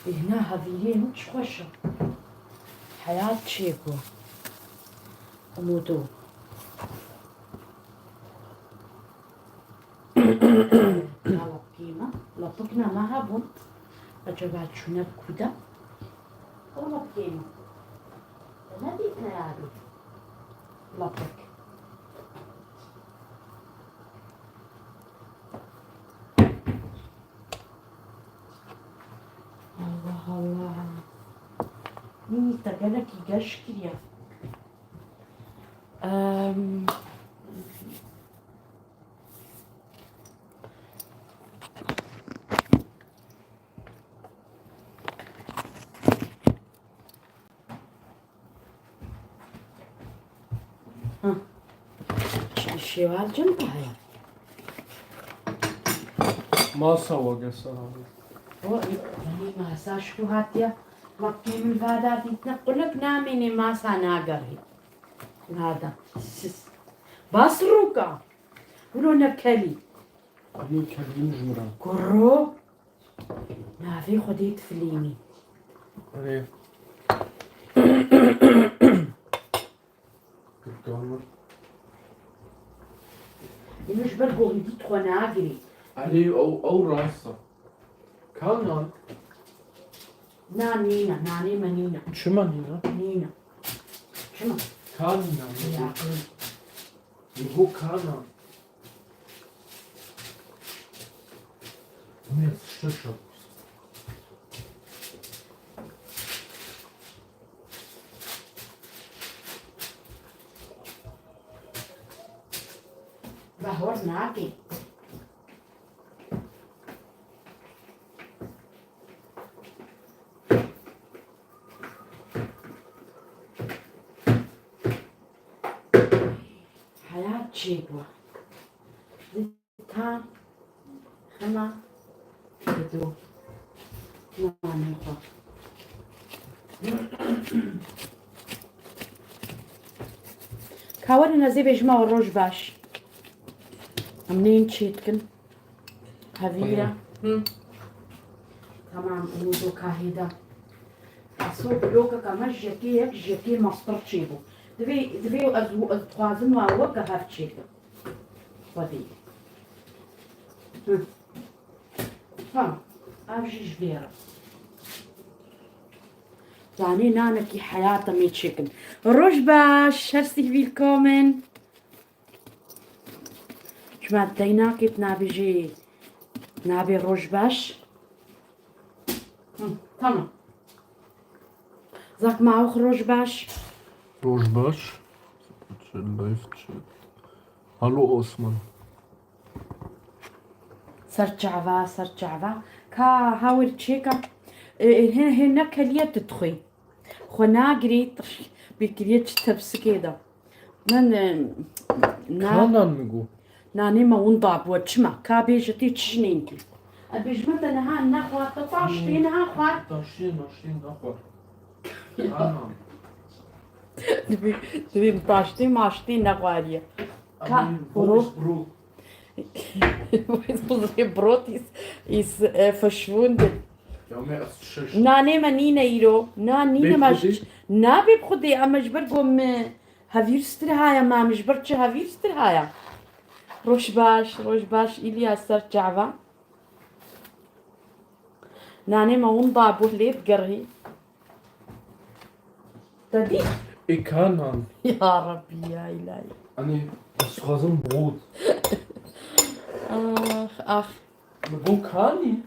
هنا هذيين مش خوشة حياة شيكو وموتو طلب قيمة لطقنا معها بنت أجابات شو نبكودا طلب قيمة نبيتنا يا عبي لطق الله الله مين تقلك يقاش كريا الشوال جنبها ما سوى قصة هذه يعني ما ساشكو هاتيا وقتي من هذا تقول لك ناميني ما ساناقري هذا بس روكا ولو نكلي أني كلمة جمرة كرو ما في خديت فليني أيه قدامك مش برقو هدي تخوناقري علي أو راسة كان نينا ناني منينا شو ما هنا نينا شما كان يا هو كان مية شاشة بهور ناقي حياة شيبوة زيتان خما بدو ناني خوا كاورنا زي بيجمع الروج باش منين تشيتكن هذيرة تمام ونودو كاهيدا أصو بلوكا كمان جاكي مصدر تشيبو دبي أزوازن وأوكا هاف تشيبو ودي تمام أبجي جبيرة يعني نانكي حياة ميت شكل روج باش هرسي فيلكومن شما ديناكي نابي نابي روج باش تمام زاك معه روج باش روج باش لايف هالو اوسمان سرچعوا كا هاول تشيكا هنا كلية تدخي خناقري بكريت تبس كده من كان ميقو ناني ما ونضاب وتشما كابيجتي تشنينتي أبيج مثلا ها نخوة تطاشتين ها خوات عشرين أخوة كان تبي مطاشتين ماشتين نخواريا Wo ist Brot? Unsere Brot ist verschwunden. Ja, mehr als Schisch. ناني مانينا يرو نانينا ماش نابي بخدي اما جبركم هافيرستر هايا ما مجبرتش هافيرستر هايا روش باش إليا سر جعبا ناني ما ونضع بوليت قرهي تدي Ich kann an. يا ربي يا إلهي Anni, das war so ein Brot. اخ Wo kann ich?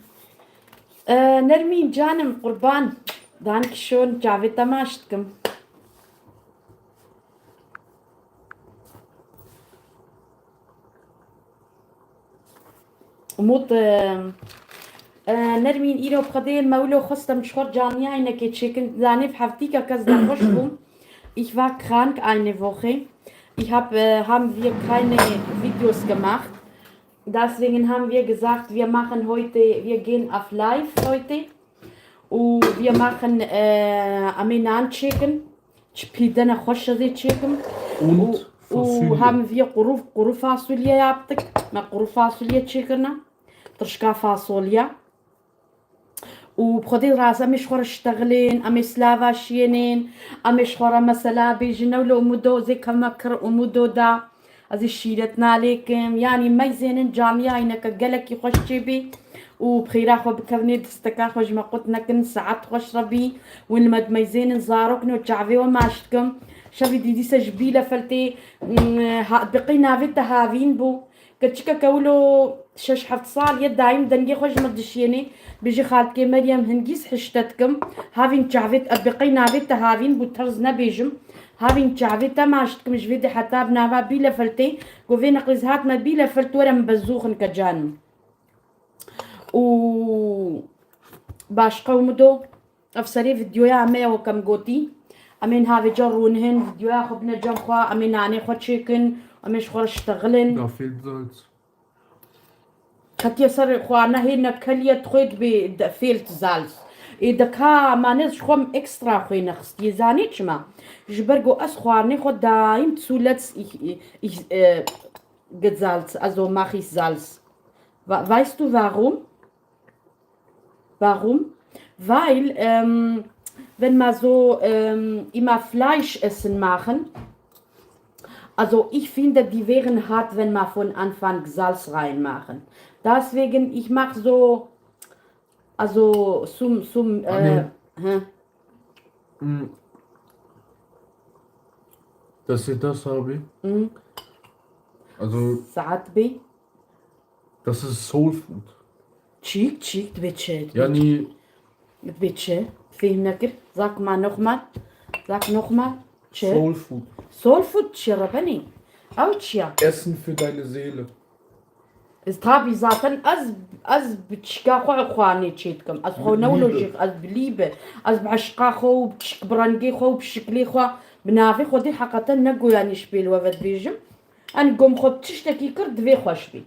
نرمين جانم قربان دانك شون جافي تماشتكم موت نرمين إيرو بخدين مولو خستم شخور جانيا إنك تشيكن زاني في حفتيكا كزنا خوشكم Ich war krank eine Woche. Haben wir keine Videos gemacht. Deswegen haben wir gesagt, wir gehen auf Live heute. Und wir machen Aminan Chicken. Spidana Khoshadi Chicken. Und haben wir Quru Fasulye yaptık. Ma Quru Fasulye Chicken'a. Tırşka fasulye. وبخدي راس أمش خورا اشتغلين أمي سلافا شينين أمش خورا مثلا بيجنو لو أمودو زي كمكر أمودو دا از شيرتنا عليكم يعني ما يزينن جامعة إنك قالك يخش بي وبخيرا خو بكرني دستكا خوش ما قلت نكن ساعات خوش ربي والمد ما يزينن زاروكن وتشعفي وما عشتكم شافي دي سجبيلة فلتي بقينا في تهافين بو كتشكا كولو شش حفت صال يد دايم دنجي خوش مدشيني بيجي خالتك مريم هنجيس حشتتكم هافين تعفت بقينا في تهافين بو ترزنا بيجم هافين تعفت ما عشتكم جفيدي حتى بنافا بيلا فلتي قوفين قزهات ما بيلا فلت ورا مبزوخن كجان و باش قومدو افسري فيديويا عمي وكم قوتي امين هذا جرونهن فيديويا خبنا جمخوا امين اني خو تشيكن امش خو اشتغلن Da fehlt Salz. كتير صار خوانا هنا كلية تخيك بفيلت زالس إذا كا ما نش خوم إكسترا خوي نخست يزاني شما جبرجو أس خوارني خو دايم تسولتس ich gezahlt also mache ich Salz weißt du warum weil wenn man so immer Fleischessen machen also ich finde, die wären hart, wenn wir von Anfang Salz reinmachen. Deswegen, ich mache so, also Dass ich das habe. Also, ساعات بي das ist Soul Food. تشيك تبتشي Yani, تبتشي فهمناكر sag nochmal Soul Food. Soul Food شربني أو تشيا Essen für deine Seele. استرابي زاتن از بتشكا خو خواني تشيتكم از خو نولو جيخ از بليبه از بعشقا خو بتشك برانجي خو بشكلي خو بنافي خو دي حقا نقو يعني شبيل وفد بيجم ان قوم خو بتشتكي كرد في خوشبي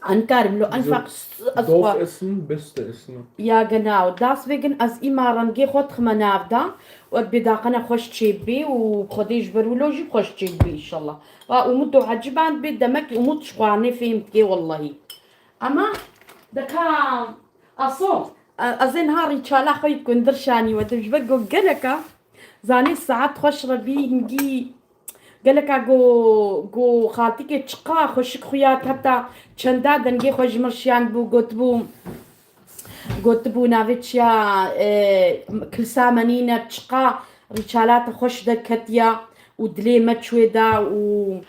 an Karmlo einfach Dorfessen, beste Essen. Ja, genau. Deswegen, als immer rangehe ich mal nach da und بداقنا خوش تشيبي وخديش برولوجي خوش تشيبي إن شاء الله. ومدو عجبان بدمك ومد شقاني فهمت كي والله. أما دكا أصو أزين هاري شالا خوي كندر شاني ودمش بقو قلقا زاني الساعات خوش ربي نجي قالك جو خالتك تشقا خوشك خويات حتى چندا دنگي خوش مرشيان بو قلت بو نافيتشيا كل سامنينة تشقا ريشالات خوش دكتيا ودلي متشويدا و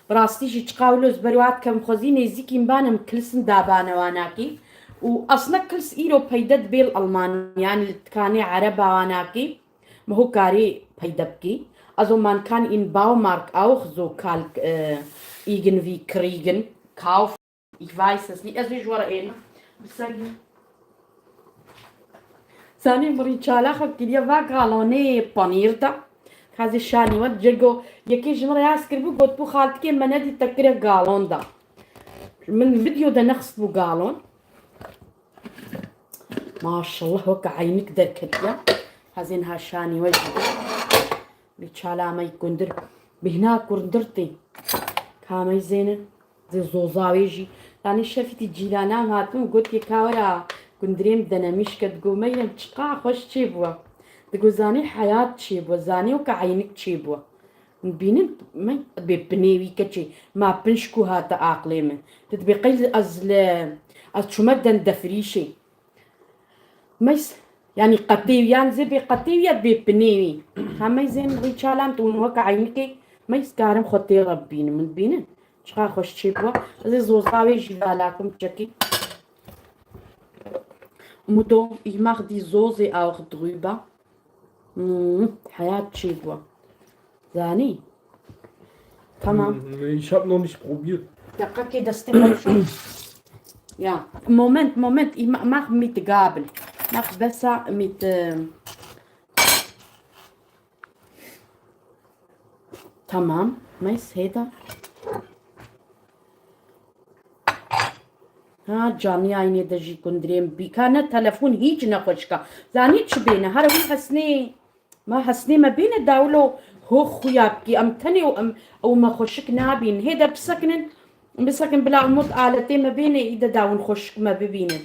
براستيشي تشقا ولوز بروات كم خوزين زيكي مبانم كلسن دابانا واناكي واصلا كلس ايرو بيدد بيل المان يعني كاني عربا واناكي ما هو كاري بيدبكي Also man kann im Baumarkt auch so Kalk irgendwie kriegen, kaufen. Ich weiß es nicht. Also ich war einer. ثاني مريتشالا خكليا فاغالوني بانير دا هذا الشاني وجرجو يكي جمر ياسكر بو قلت بو خالتك منادي تكري غالون دا من فيديو دا نقص بو غالون ما شاء الله وكا عينك دركتيا هذين هاشاني وجه بيتشالا ما يكندر بهناك كندرتي كامي زين زي زوزاويجي يعني شفتي جيلانا هاتون قلت كاورا كندريم دناميش كتقول ميلم تشقا خوش تشيبوا تقول زاني حياة تشيبوا زاني وكعينك تشيبوا نبينن ما ببنيوي كتشي ما بنشكو هاتا عقلي تتبقي از شو مدن دفريشي ميس يعني قطيويان زي بقطيويا ببنيوي هما زين ريتشالام تون وكا عينكي ما يسكارم خطي ربين من بينن شقا خوش تشيبوا زي زوزاوي جلالاكم تشكي Mutter, ich mache die Soße auch drüber. Hayat Chibwa. Sani. Tamam. Nee, ich habe noch nicht probiert. Ja, kacke, das Thema schon. Ja, Moment, ich mache mit Gabel. Mach besser mit. Tamam, mais هيدا. ها جاني عيني دجي كندريم بي كان تلفون هيج نخشكا زاني تشبينا هروي حسني ما حسني ما بين داولو هو خويابكي امتني او ما خشك نابين هيدا بسكن بلا موت آلتي ما بين اذا داون خشك ما ببينن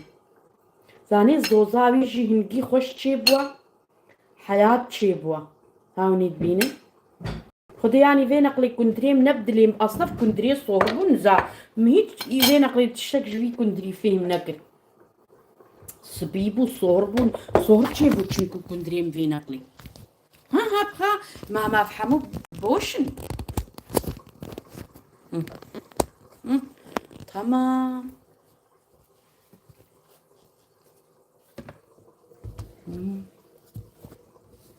زاني زوزاوي جي هنگي خوش چي بوا حياة چي بوا هاوني تبيني خدي يعني في نقلي كندريم نبدلي اصلا في كندري صوربون زا مهيت في نقلي تشتك جوي كندري فيهم نقل سبيبو صوربون صور چي بو چنكو كندريم في نقلي ها بخا ما فهمو بوشن تمام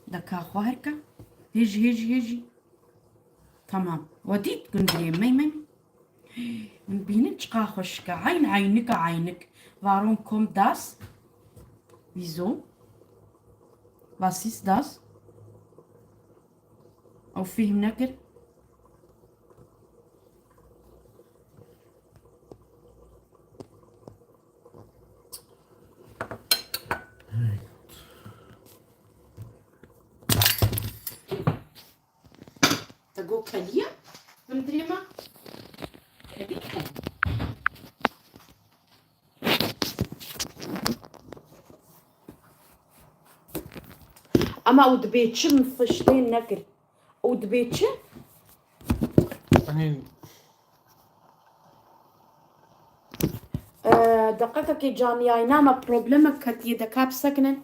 دكا خواركا هجي تمام وديت كندريم مي من بينك چقا خوشكا عينك warum kommt das wieso was ist das auf فهم نكر تقول كليا مدري ما كليا اما ودبيتش مفشتين نكر ودبيتش يعني دقيقة كي جاني ايناما بروبلمك كتي دكاب سكنن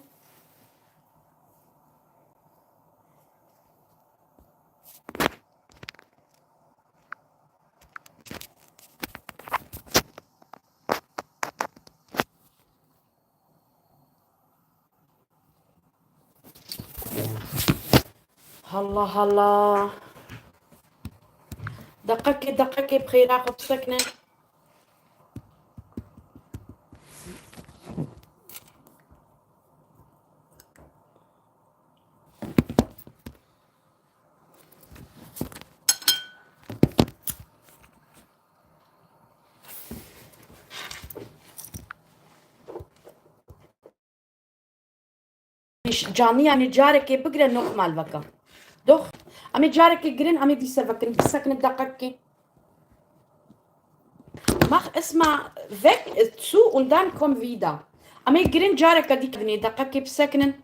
الله دقيقة بخير اخذ سكنة جاني يعني جارك بقرا نوق مال بكا دخ أمي جارك جرين أمي دي سفكن بسكن الدقيقة mach erstmal weg zu und dann komm wieder أمي جرين جارك دي كدني دقيقة بسكن